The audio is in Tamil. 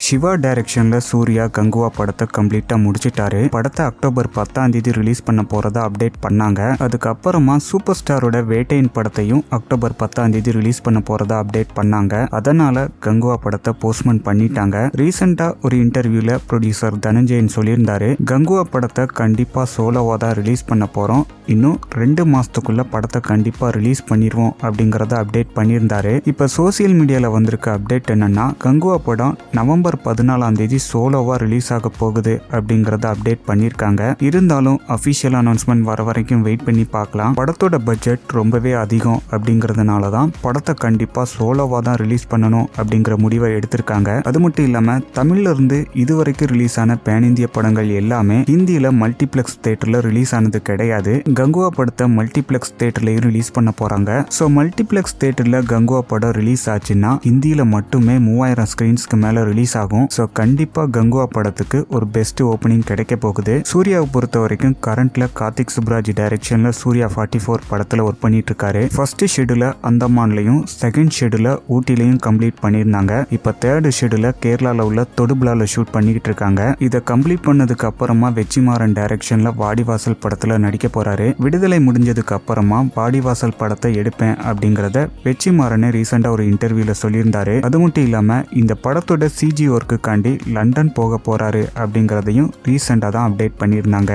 சிவா டைரக்ஷன்ல சூர்யா கங்குவா படத்தை கம்ப்ளீட்டா முடிச்சிட்டாரு. படத்தை அக்டோபர் 10ஆம் தேதி ரிலீஸ் பண்ண போறதா அப்டேட் பண்ணாங்க. அதுக்கப்புறமா சூப்பர் ஸ்டாரோட வேட்டையின் படத்தையும் அக்டோபர் 10ஆம் தேதி ரிலீஸ் பண்ண போறதா அப்டேட் பண்ணாங்க. அதனால கங்குவா படத்தை போஸ்ட்போன் பண்ணிட்டாங்க. ரீசெண்டா ஒரு இன்டர்வியூல ப்ரொடியூசர் தனஞ்சயன் சொல்லியிருந்தாரு, கங்குவா படத்தை கண்டிப்பா சோலோவா தான் ரிலீஸ் பண்ண போறோம், இன்னும் 2 மாசத்துக்குள்ள படத்தை கண்டிப்பா ரிலீஸ் பண்ணிடுவோம் அப்படிங்கறத அப்டேட் பண்ணியிருந்தாரு. இப்ப சோசியல் மீடியால வந்திருக்க அப்டேட் என்னன்னா, கங்குவா படம் நவம்பர் 14ஆம் தேதி சோலோவா ரிலீஸ் ஆக போகுது அப்படிங்கறத அப்டேட் பண்ணிருக்காங்க. இருந்தாலும் அபிஷியல் அனௌன்ஸ்மெண்ட் வர வரைக்கும் வெயிட் பண்ணி பார்க்கலாம். படத்தோட பட்ஜெட் ரொம்பவே அதிகம் அப்படிங்கறதுனால தான் படத்தை கண்டிப்பா சோலோவா தான் ரிலீஸ் பண்ணணும் அப்படிங்கிற முடிவை எடுத்திருக்காங்க. அது மட்டும் இல்லாம தமிழ்ல இருந்து இதுவரைக்கும் ரிலீஸ் ஆன பேன் இந்திய படங்கள் எல்லாமே ஹிந்தியில மல்டிபிளெக்ஸ் தியேட்டர்ல ரிலீஸ் ஆனது கிடையாது. கங்குவா படத்தை மல்டிபிளெக்ஸ் தியேட்டர்லயும் ரிலீஸ் பண்ண போறாங்க. சோ மல்டிபிளெக்ஸ் தியேட்டர்ல கங்குவா படம் ரிலீஸ் ஆச்சுன்னா ஹிந்தியில மட்டுமே 3000 ஸ்கிரீன்ஸ்க்கு மேல ரிலீஸ் ஆகும். சோ கண்டிப்பா கங்குவா படத்துக்கு ஒரு பெஸ்ட் ஓபனிங் கிடைக்க போகுது. சூர்யாவை பொறுத்த வரைக்கும் கரண்ட்ல கார்த்திக் சுப்ராஜ் டைரக்ஷன்ல சூர்யா 44 படத்துல ஒர்க் பண்ணிட்டு இருக்காரு. ஃபர்ஸ்ட் ஷெட்யூல அந்தமான்லயும் செகண்ட் ஷெட்யூல ஊட்டிலையும் கம்ப்ளீட் பண்ணிருந்தாங்க. இப்ப தேர்ட் ஷெட்யூல கேரளால உள்ள தொடுபுலால ஷூட் பண்ணிக்கிட்டு இருக்காங்க. இதை கம்ப்ளீட் பண்ணதுக்கு அப்புறமா வெற்றிமாறன் டைரக்ஷன்ல வாடிவாசல் படத்துல நடிக்க போறாரு. விடுதலை முடிஞ்சதுக்கு அப்புறமா வாடிவாசல் படத்தை எடுப்பேன் அப்படிங்கறத வெற்றிமாறன் ரீசெண்டா ஒரு இன்டர்வியூல சொல்லியிருந்தாரு. அது மட்டும் இல்லாம இந்த படத்தோட சிஜி ஒர்க்குக்காண்டி லண்டன் போக போறாரு அப்படிங்கறதையும் ரீசெண்டா தான் அப்டேட் பண்ணியிருந்தாங்க.